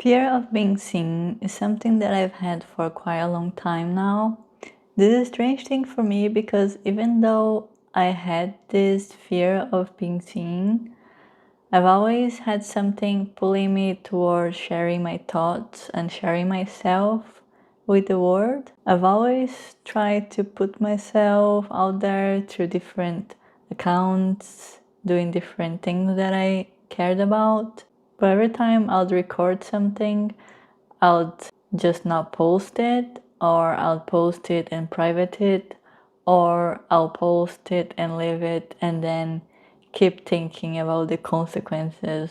Fear of being seen is something that I've had for quite a long time now. This is a strange thing for me because even though I had this fear of being seen, I've always had something pulling me towards sharing my thoughts and sharing myself with the world. I've always tried to put myself out there through different accounts, doing different things that I cared about. But every time I'd record something, I'll just not post it, or I'll post it and private it, or I'll post it and leave it and then keep thinking about the consequences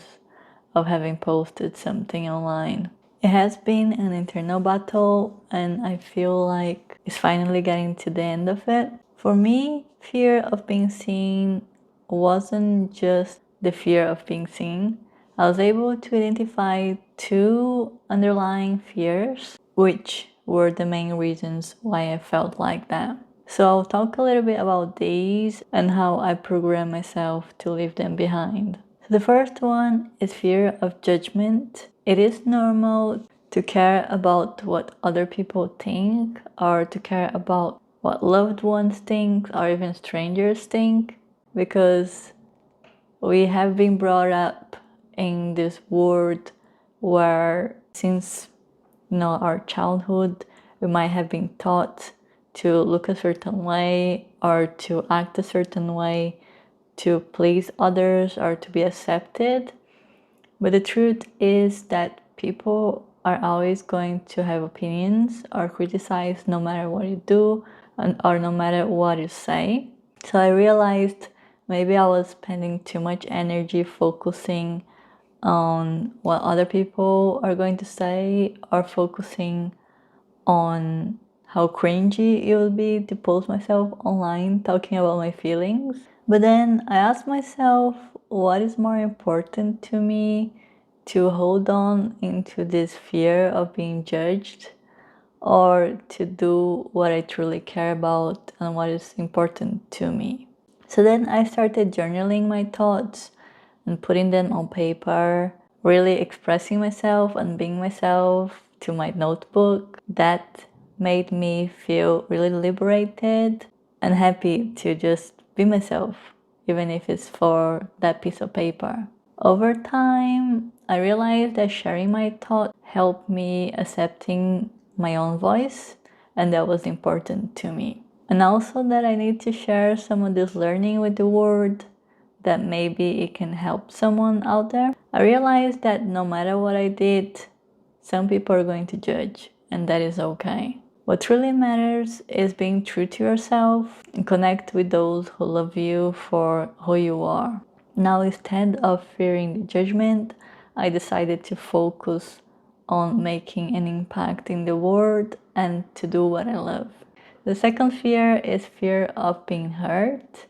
of having posted something online. It has been an internal battle, and I feel like it's finally getting to the end of it. For me, fear of being seen wasn't just the fear of being seen. I was able to identify two underlying fears, which were the main reasons why I felt like that. So I'll talk a little bit about these and how I program myself to leave them behind. So the first one is fear of judgment. It is normal to care about what other people think, or to care about what loved ones think, or even strangers think, because we have been brought up in this world where since our childhood we might have been taught to look a certain way or to act a certain way to please others or to be accepted. But the truth is that people are always going to have opinions or criticize no matter what you do or no matter what you say. So I realized maybe I was spending too much energy focusing on what other people are going to say, or focusing on how cringy it would be to post myself online talking about my feelings. But then I asked myself, what is more important to me, to hold on into this fear of being judged, or to do what I truly care about and what is important to me? So then I started journaling my thoughts and putting them on paper, really expressing myself and being myself to my notebook. That made me feel really liberated and happy to just be myself, even if it's for that piece of paper. Over time, I realized that sharing my thoughts helped me accepting my own voice, and that was important to me. And also that I need to share some of this learning with the world, that maybe it can help someone out there. I realized that no matter what I did, some people are going to judge, and that is okay. What really matters is being true to yourself and connect with those who love you for who you are. Now, instead of fearing the judgment, I decided to focus on making an impact in the world and to do what I love. The second fear is fear of being hurt.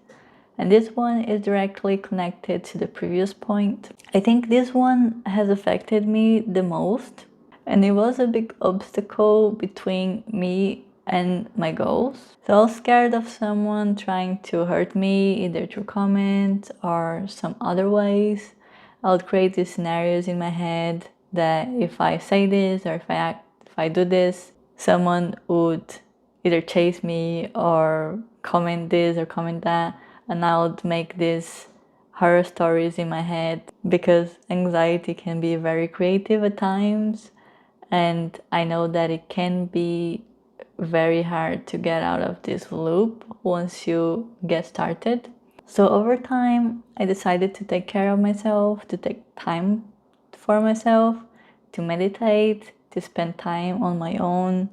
And this one is directly connected to the previous point. I think this one has affected me the most, and it was a big obstacle between me and my goals. So I was scared of someone trying to hurt me, either through comments or some other ways. I would create these scenarios in my head that if I say this or if I do this, someone would either chase me or comment this or comment that, and I would make these horror stories in my head, because anxiety can be very creative at times, and I know that it can be very hard to get out of this loop once you get started. So over time, I decided to take care of myself, to take time for myself, to meditate, to spend time on my own,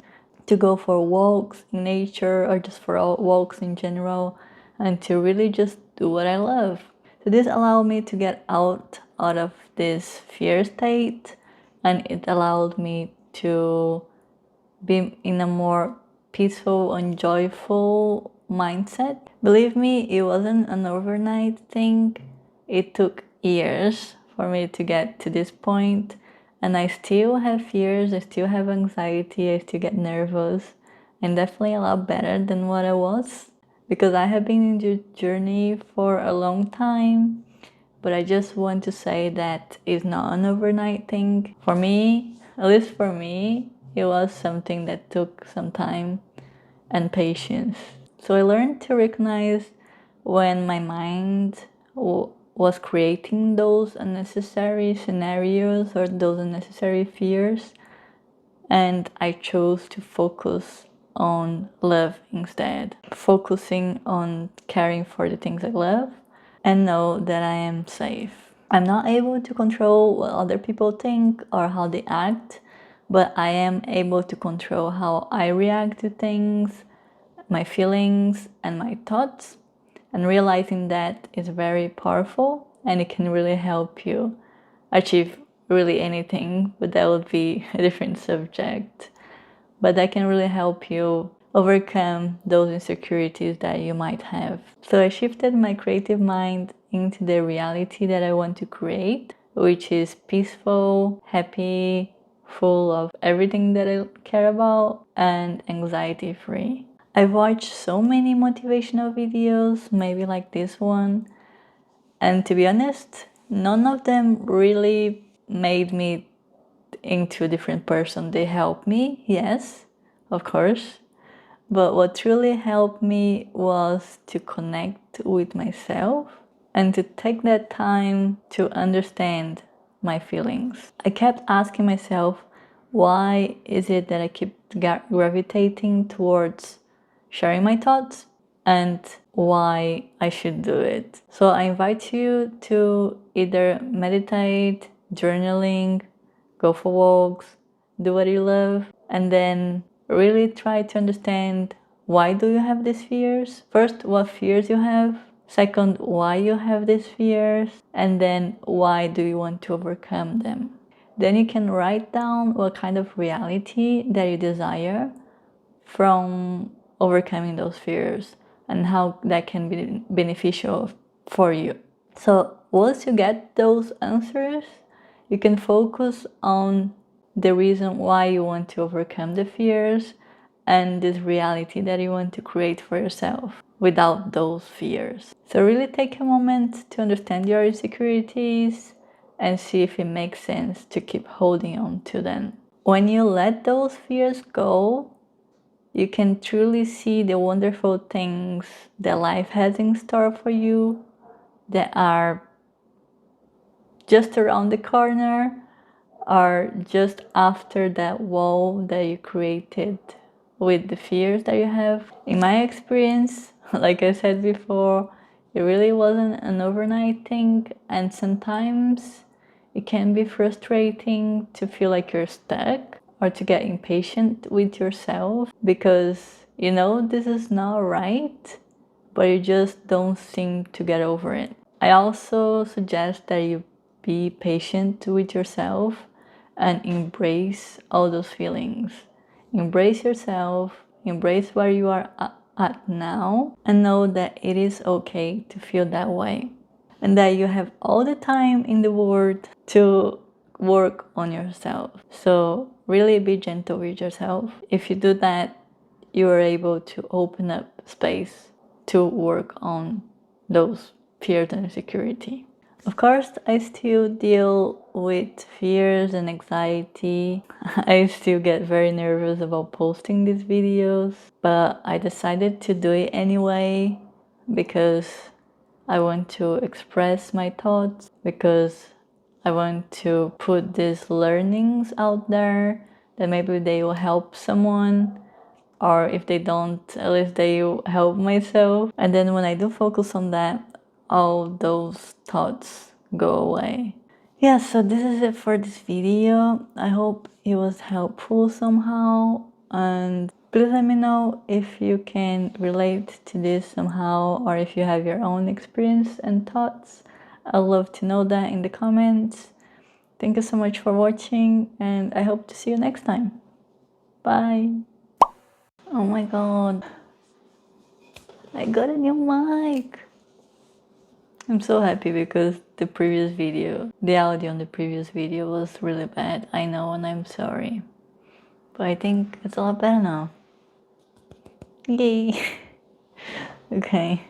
to go for walks in nature or just for walks in general, and to really just do what I love. So this allowed me to get out of this fear state, and it allowed me to be in a more peaceful and joyful mindset. Believe me, it wasn't an overnight thing. It took years for me to get to this point, and I still have fears, I still have anxiety, I still get nervous. I'm definitely a lot better than what I was, because I have been in the journey for a long time, but I just want to say that it's not an overnight thing. For me, at least for me, it was something that took some time and patience. So I learned to recognize when my mind was creating those unnecessary scenarios or those unnecessary fears, and I chose to focus on love instead, focusing on caring for the things I love and know that I am safe. I'm not able to control what other people think or how they act, but I am able to control how I react to things, my feelings, and my thoughts. And realizing that is very powerful and it can really help you achieve really anything, but that would be a different subject. But that can really help you overcome those insecurities that you might have. So I shifted my creative mind into the reality that I want to create, which is peaceful, happy, full of everything that I care about, and anxiety free. I've watched so many motivational videos, maybe like this one, and to be honest, none of them really made me into a different person. They helped me, yes, of course. But what truly helped me was to connect with myself and to take that time to understand my feelings. I kept asking myself, why is it that I keep gravitating towards sharing my thoughts and why I should do it? So I invite you to either meditate, journaling, go for walks, do what you love, and then really try to understand why do you have these fears? First, what fears you have. Second, why you have these fears. And then why do you want to overcome them? Then you can write down what kind of reality that you desire from overcoming those fears and how that can be beneficial for you. So once you get those answers, you can focus on the reason why you want to overcome the fears and this reality that you want to create for yourself without those fears. So really take a moment to understand your insecurities and see if it makes sense to keep holding on to them. When you let those fears go, you can truly see the wonderful things that life has in store for you that are just around the corner or just after that wall that you created with the fears that you have. In my experience, like I said before, it really wasn't an overnight thing, and sometimes it can be frustrating to feel like you're stuck or to get impatient with yourself because you know this is not right, but you just don't seem to get over it. I also suggest that you be patient with yourself and embrace all those feelings. Embrace yourself, embrace where you are at now, and know that it is okay to feel that way. And that you have all the time in the world to work on yourself. So really be gentle with yourself. If you do that, you are able to open up space to work on those fears and insecurity. Of course, I still deal with fears and anxiety. I still get very nervous about posting these videos, but I decided to do it anyway because I want to express my thoughts, because I want to put these learnings out there that maybe they will help someone, or if they don't, at least they will help myself. And then when I do focus on that, all those thoughts go away. Yeah, so this is it for this video. I hope it was helpful somehow, and please let me know if you can relate to this somehow or if you have your own experience and thoughts. I'd love to know that in the comments. Thank you so much for watching, and I hope to see you next time. Bye! Oh my god, I got a new mic! I'm so happy because the audio on the previous video was really bad. I know, and I'm sorry. But I think it's a lot better now. Yay! Okay.